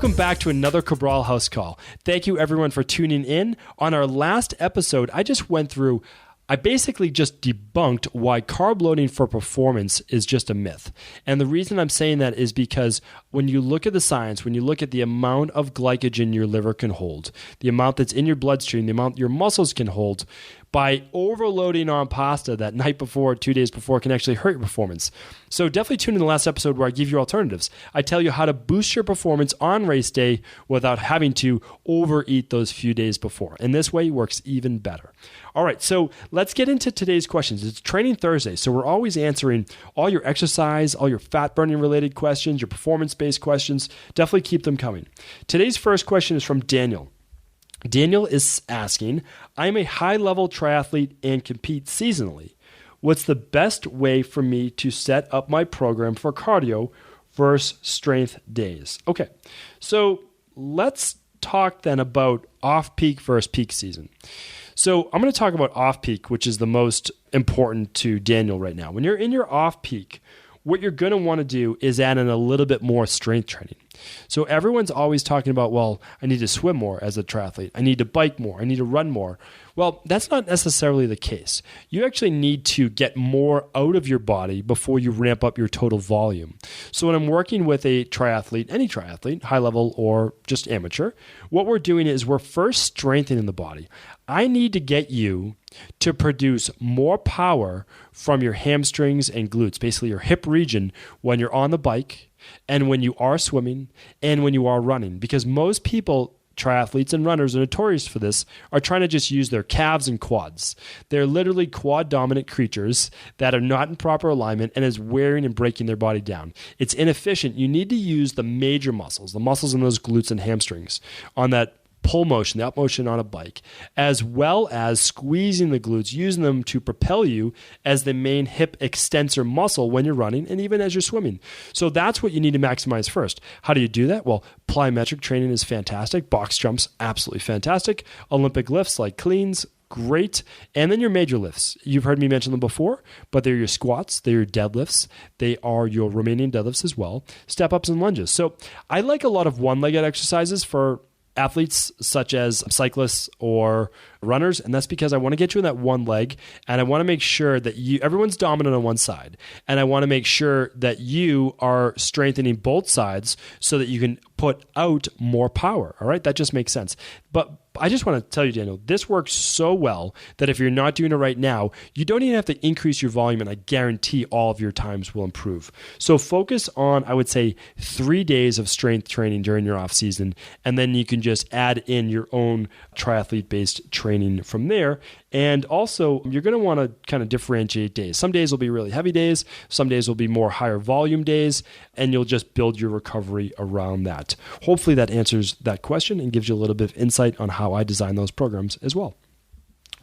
Welcome back to another Cabral House Call. Thank you everyone for tuning in. On our last episode, I basically just debunked why carb loading for performance is just a myth. And the reason I'm saying that is because when you look at the science, when you look at the amount of glycogen your liver can hold, the amount that's in your bloodstream, the amount your muscles can hold, by overloading on pasta that night before, 2 days before, can actually hurt your performance. So definitely tune in the last episode where I give you alternatives. I tell you how to boost your performance on race day without having to overeat those few days before. And this way works even better. All right, so let's get into today's questions. It's Training Thursday, so we're always answering all your exercise, all your fat burning related questions, your performance-based questions. Definitely keep them coming. Today's first question is from Daniel. Daniel is asking, I'm a high-level triathlete and compete seasonally. What's the best way for me to set up my program for cardio versus strength days? Okay, so let's talk then about off-peak versus peak season. So I'm going to talk about off-peak, which is the most important to Daniel right now. When you're in your off-peak, what you're going to want to do is add in a little bit more strength training. So everyone's always talking about, well, I need to swim more as a triathlete. I need to bike more. I need to run more. Well, that's not necessarily the case. You actually need to get more out of your body before you ramp up your total volume. So when I'm working with a triathlete, any triathlete, high level or just amateur, what we're doing is we're first strengthening the body. I need to get you to produce more power from your hamstrings and glutes, basically your hip region, when you're on the bike and when you are swimming and when you are running. Because most people, triathletes and runners, are notorious for this, are trying to just use their calves and quads. They're literally quad-dominant creatures that are not in proper alignment and is wearing and breaking their body down. It's inefficient. You need to use the major muscles, the muscles in those glutes and hamstrings on that pull motion, the up motion on a bike, as well as squeezing the glutes, using them to propel you as the main hip extensor muscle when you're running and even as you're swimming. So that's what you need to maximize first. How do you do that? Well, plyometric training is fantastic. Box jumps, absolutely fantastic. Olympic lifts like cleans, great. And then your major lifts. You've heard me mention them before, but they're your squats, they're your deadlifts, they are your Romanian deadlifts as well, step-ups and lunges. So I like a lot of one-legged exercises for athletes such as cyclists or runners, and that's because I want to get you in that one leg, and I want to make sure that everyone's dominant on one side, and I want to make sure that you are strengthening both sides so that you can put out more power. All right, that just makes sense. But I just want to tell you, Daniel, this works so well that if you're not doing it right now, you don't even have to increase your volume, and I guarantee all of your times will improve. So focus on, I would say, 3 days of strength training during your off season, and then you can just add in your own triathlete-based training from there. And also, you're going to want to kind of differentiate days. Some days will be really heavy days. Some days will be more higher volume days, and you'll just build your recovery around that. Hopefully that answers that question and gives you a little bit of insight on how I design those programs as well.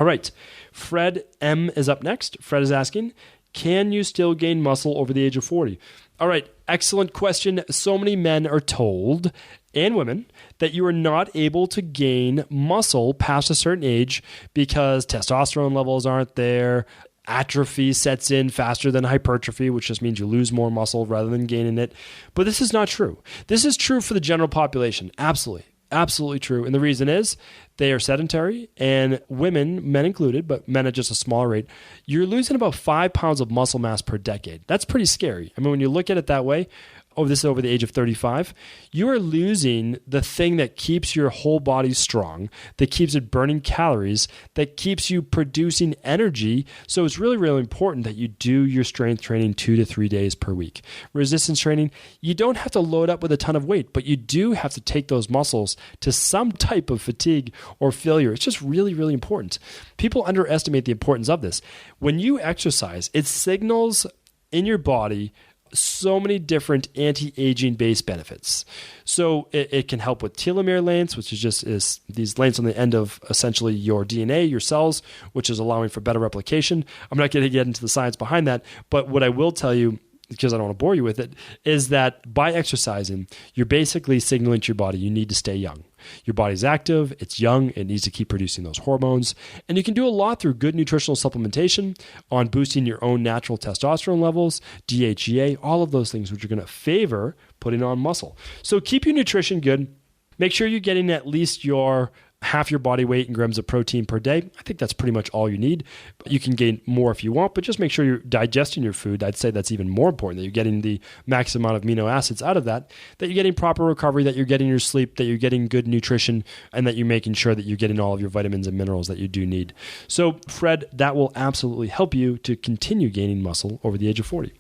All right, Fred M is up next. Fred is asking, can you still gain muscle over the age of 40? All right, excellent question. So many men are told, and women, that you are not able to gain muscle past a certain age because testosterone levels aren't there. Atrophy sets in faster than hypertrophy, which just means you lose more muscle rather than gaining it. But this is not true. This is true for the general population. Absolutely. Absolutely true. And the reason is they are sedentary, and women, men included, but men at just a smaller rate, you're losing about 5 pounds of muscle mass per decade. That's pretty scary. I mean, when you look at it that way, this is over the age of 35, you are losing the thing that keeps your whole body strong, that keeps it burning calories, that keeps you producing energy. So it's really, really important that you do your strength training 2 to 3 days per week. Resistance training, you don't have to load up with a ton of weight, but you do have to take those muscles to some type of fatigue or failure. It's just really, really important. People underestimate the importance of this. When you exercise, it signals in your body so many different anti-aging based benefits. So it can help with telomere lengths, which is these lengths on the end of essentially your DNA, your cells, which is allowing for better replication. I'm not going to get into the science behind that, but what I will tell you, because I don't want to bore you with it, is that by exercising, you're basically signaling to your body you need to stay young. Your body's active, it's young, it needs to keep producing those hormones. And you can do a lot through good nutritional supplementation on boosting your own natural testosterone levels, DHEA, all of those things which are going to favor putting on muscle. So keep your nutrition good. Make sure you're getting at least your half your body weight in grams of protein per day. I think that's pretty much all you need. You can gain more if you want, but just make sure you're digesting your food. I'd say that's even more important, that you're getting the max amount of amino acids out of that you're getting proper recovery, that you're getting your sleep, that you're getting good nutrition, and that you're making sure that you're getting all of your vitamins and minerals that you do need. So, Fred, that will absolutely help you to continue gaining muscle over the age of 40.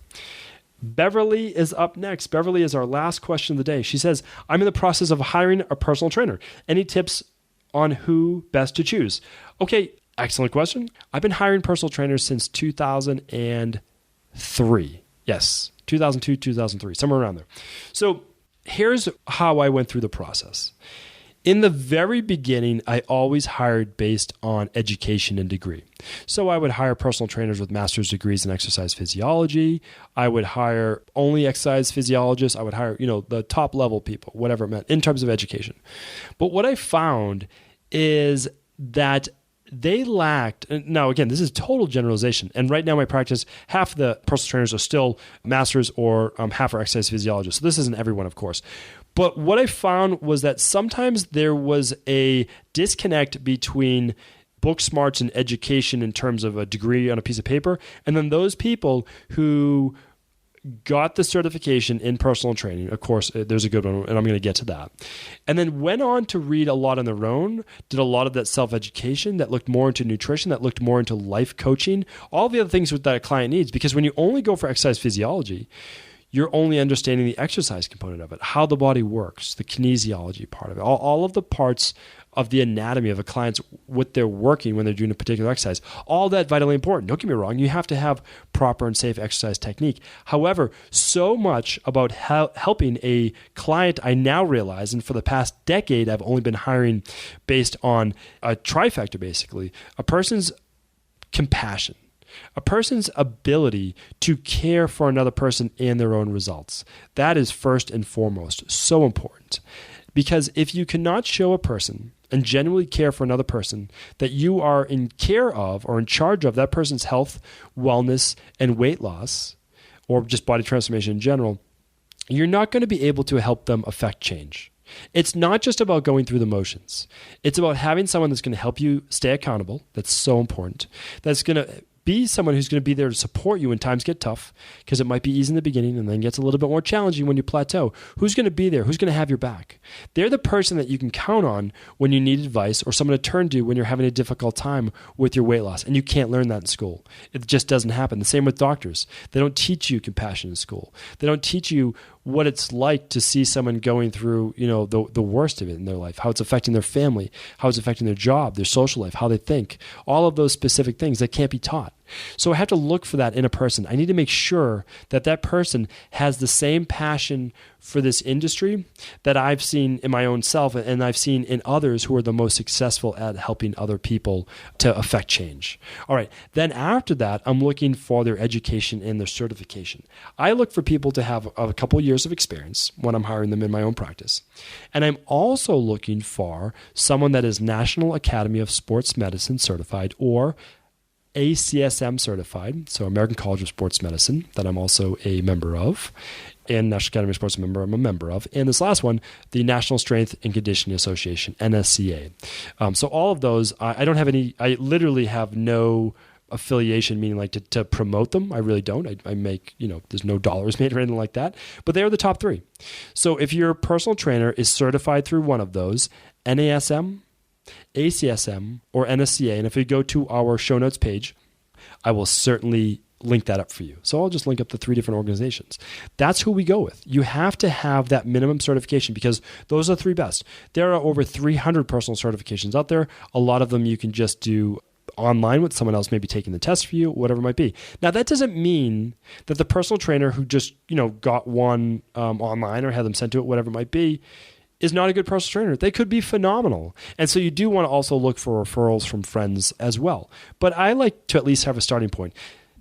Beverly is up next. Beverly is our last question of the day. She says, I'm in the process of hiring a personal trainer. Any tips on who best to choose? Okay, excellent question. I've been hiring personal trainers since 2003. Yes, 2002, 2003, somewhere around there. So here's how I went through the process. In the very beginning, I always hired based on education and degree. So I would hire personal trainers with master's degrees in exercise physiology. I would hire only exercise physiologists. I would hire, the top level people, whatever it meant, in terms of education. But what I found is that they lacked, now again, this is total generalization. And right now my practice, half of the personal trainers are still masters or half are exercise physiologists. So this isn't everyone, of course. But what I found was that sometimes there was a disconnect between book smarts and education in terms of a degree on a piece of paper, and then those people who got the certification in personal training. Of course, there's a good one, and I'm going to get to that. And then went on to read a lot on their own, did a lot of that self-education that looked more into nutrition, that looked more into life coaching, all the other things that a client needs. Because when you only go for exercise physiology, you're only understanding the exercise component of it, how the body works, the kinesiology part of it, all of the parts of the anatomy of a client's, what they're working when they're doing a particular exercise. All that vitally important. Don't get me wrong. You have to have proper and safe exercise technique. However, so much about helping a client, I now realize, and for the past decade, I've only been hiring based on a trifecta, basically, a person's compassion, a person's ability to care for another person and their own results. That is first and foremost so important. Because if you cannot show a person and genuinely care for another person that you are in care of or in charge of that person's health, wellness, and weight loss, or just body transformation in general, you're not going to be able to help them affect change. It's not just about going through the motions. It's about having someone that's going to help you stay accountable. That's so important. That's going to be someone who's going to be there to support you when times get tough, because it might be easy in the beginning and then gets a little bit more challenging when you plateau. Who's going to be there? Who's going to have your back? They're the person that you can count on when you need advice, or someone to turn to when you're having a difficult time with your weight loss. And you can't learn that in school. It just doesn't happen. The same with doctors. They don't teach you compassion in school. They don't teach you what it's like to see someone going through, the worst of it in their life, how it's affecting their family, how it's affecting their job, their social life, how they think, all of those specific things that can't be taught. So I have to look for that in a person. I need to make sure that that person has the same passion for this industry that I've seen in my own self and I've seen in others who are the most successful at helping other people to affect change. All right. Then after that, I'm looking for their education and their certification. I look for people to have a couple of years of experience when I'm hiring them in my own practice. And I'm also looking for someone that is National Academy of Sports Medicine certified or ACSM certified, so American College of Sports Medicine, that I'm also a member of, and National Academy of Sports I'm a member of, and this last one, the National Strength and Conditioning Association, NSCA. So all of those, I don't have any, I literally have no affiliation, meaning like to promote them. I really don't. I make, there's no dollars made or anything like that, but they are the top three. So if your personal trainer is certified through one of those, NASM, ACSM, or NSCA, and if you go to our show notes page, I will certainly link that up for you. So I'll just link up the three different organizations. That's who we go with. You have to have that minimum certification because those are the three best. There are over 300 personal certifications out there. A lot of them you can just do online with someone else maybe taking the test for you, whatever it might be. Now, that doesn't mean that the personal trainer who just got one online or had them sent to it, whatever it might be, is not a good personal trainer. They could be phenomenal. And so you do want to also look for referrals from friends as well. But I like to at least have a starting point.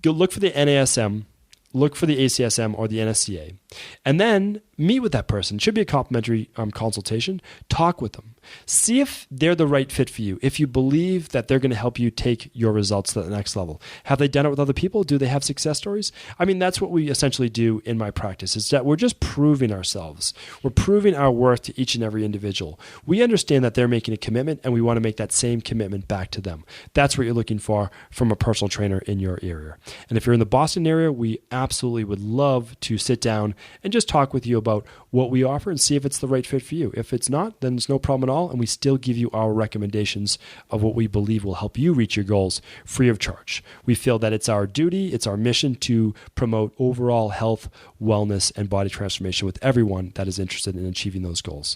Go look for the NASM, look for the ACSM or the NSCA. And then meet with that person. It should be a complimentary consultation. Talk with them. See if they're the right fit for you. If you believe that they're going to help you take your results to the next level. Have they done it with other people? Do they have success stories? I mean, that's what we essentially do in my practice, is that we're just proving ourselves. We're proving our worth to each and every individual. We understand that they're making a commitment, and we want to make that same commitment back to them. That's what you're looking for from a personal trainer in your area. And if you're in the Boston area, we absolutely would love to sit down and just talk with you about what we offer and see if it's the right fit for you. If it's not, then it's no problem at all, and we still give you our recommendations of what we believe will help you reach your goals free of charge. We feel that it's our duty, it's our mission to promote overall health, wellness, and body transformation with everyone that is interested in achieving those goals.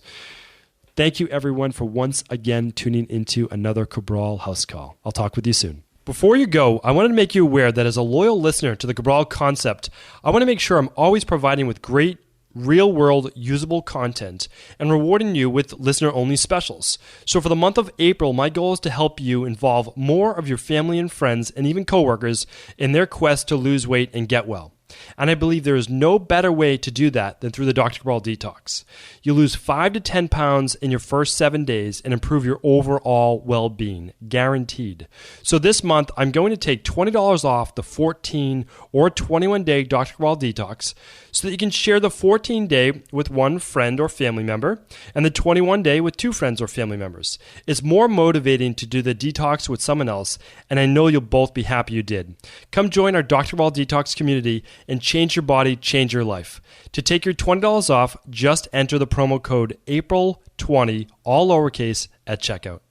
Thank you, everyone, for once again tuning into another Cabral House Call. I'll talk with you soon. Before you go, I wanted to make you aware that as a loyal listener to the Cabral concept, I want to make sure I'm always providing with great real-world usable content and rewarding you with listener-only specials. So for the month of April, my goal is to help you involve more of your family and friends and even coworkers in their quest to lose weight and get well. And I believe there is no better way to do that than through the Dr. Cabral Detox. You lose 5 to 10 pounds in your first 7 days and improve your overall well-being, guaranteed. So this month, I'm going to take $20 off the 14 or 21-day Dr. Cabral Detox so that you can share the 14-day with one friend or family member and the 21-day with 2 friends or family members. It's more motivating to do the detox with someone else, and I know you'll both be happy you did. Come join our Dr. Cabral Detox community and change your body, change your life. To take your $20 off, just enter the promo code APRIL20, all lowercase, at checkout.